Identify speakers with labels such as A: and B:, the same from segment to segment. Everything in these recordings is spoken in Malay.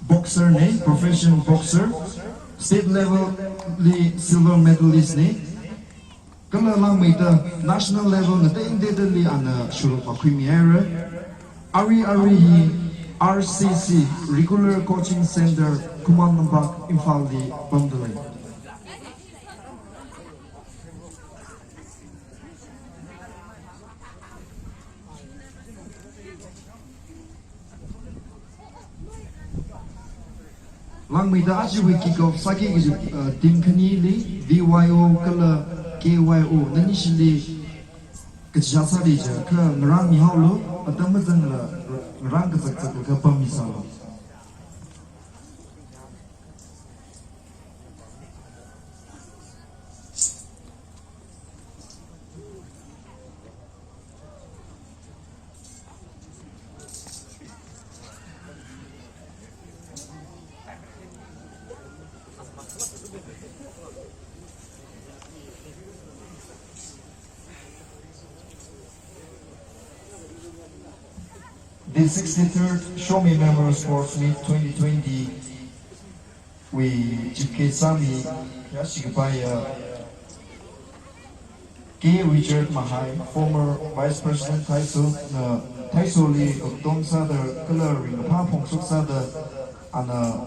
A: boxer ne, professional boxer, state level li silver medalist ne. Kalau lang may national level na tayo li ana shuru pa premier. Ari RCC regular coaching center command number Imphal di Bangdalay. Lang may da aji we kick off saki team kani li VYO kala KYO nani shili kachasa di je ka ngrang ni haulo atam zang la ngrang ka sak ka pamisalo. The 63rd Shomi Memorial Sports Meet 2020 we Chief Sami Yashikabaya K. Richard Mahai, former Vice President THYSO Li Gokdong Sada Coloring Hungpung Suk Sada Ana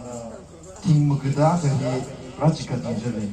A: Ting Mugda Gahi Rajika Dijali.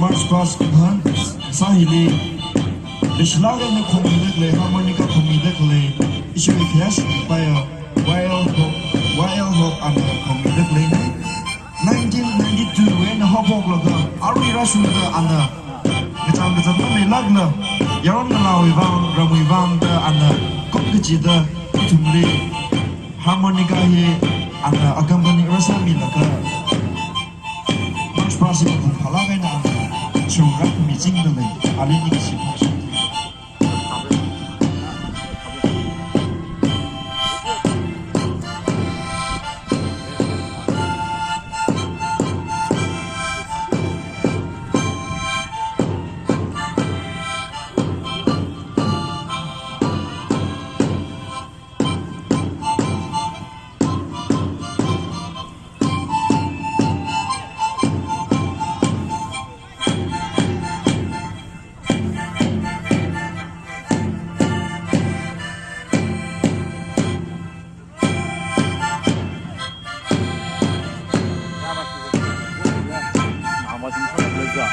A: March past Kubhan, Sahili, the Schlager in the community, Harmonica community, issue a cash by a wild hope and a community. 1992, when the Hopok Laga, Ari Rashu and the Tammy Lagna, Yaron Lawivan, Ramivan, and the Kokijida, Tumri, Harmonica here, and a company Rasami Laga. March past Halagana. Trong rap meeting the lake, I didn't see much.
B: Go!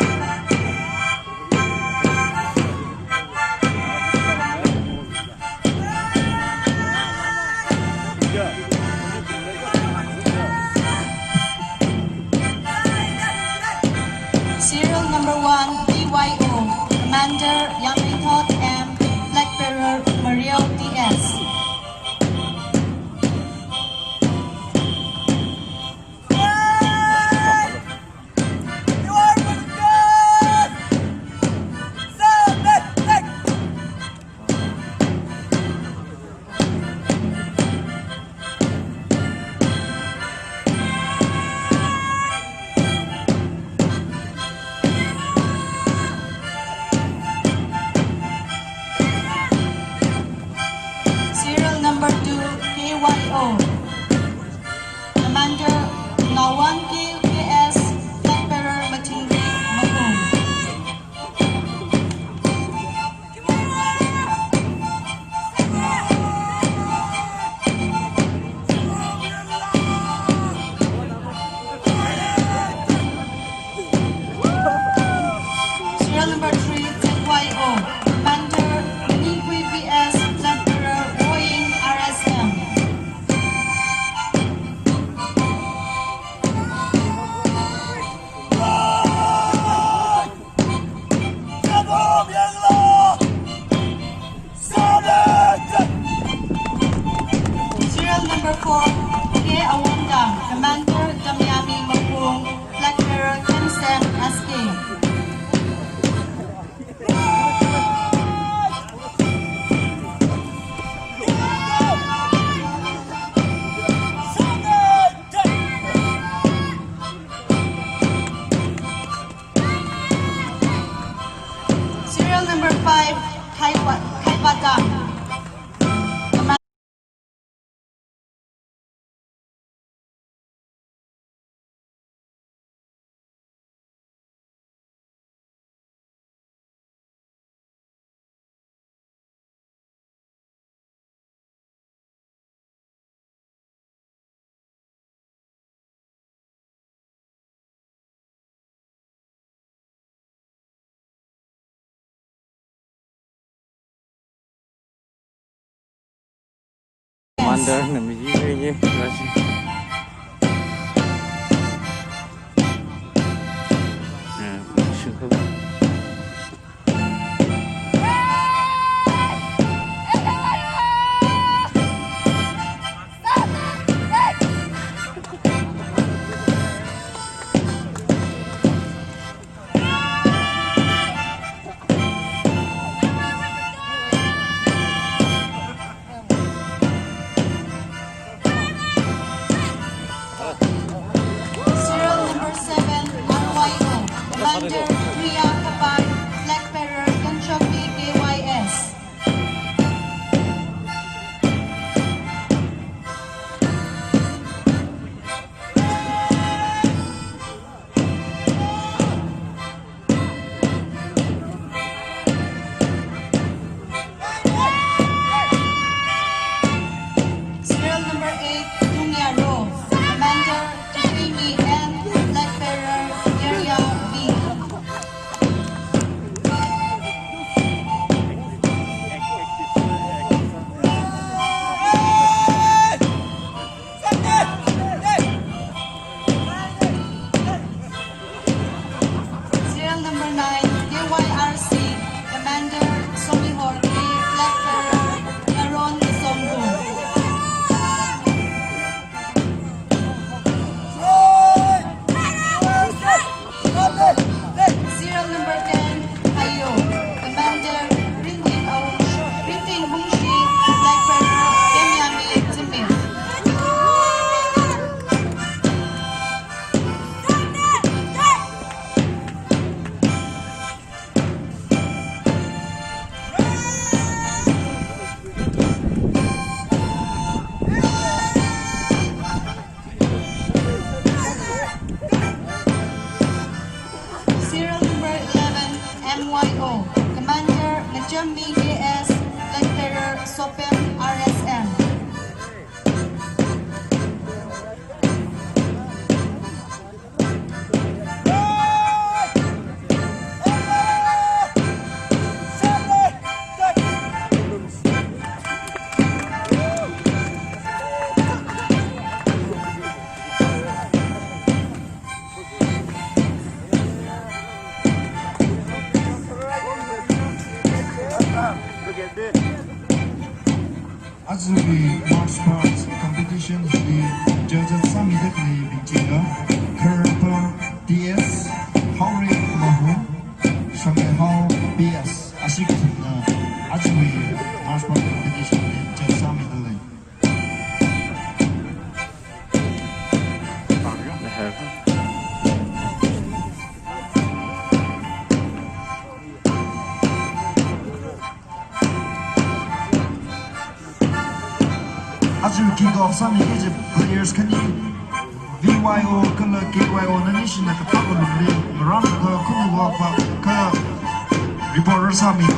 B: Commander nằm dưới nhé. Sương khúc.
A: As we march past competition, the judges submitted the Kerpa DS, Hungreiyung, Shengmi BS, Ashikna. As we march past competition, the judges submitted. As you kick off, some Egypt players can VYO color KYO na nation na kapag ulit marami ko kumuha pa ka reporter sa amin.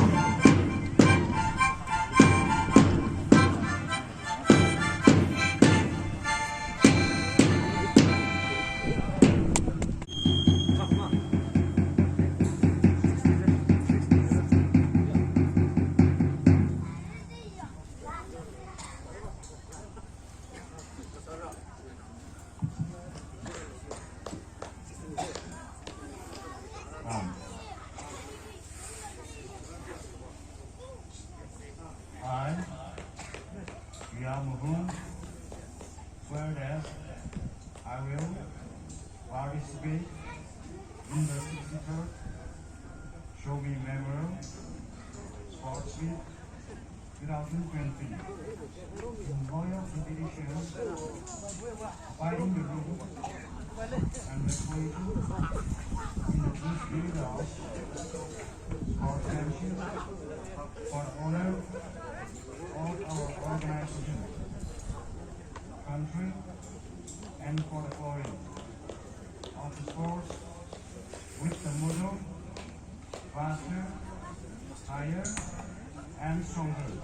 A: Whereas I will participate in the 63rd Shomi Memorial Sports Week 2020 in royal competition, fighting the rules and recreation in the two field of sportsmanship
C: for honor of our organization, country, and for the glory of the sports with the motto faster, higher, and stronger.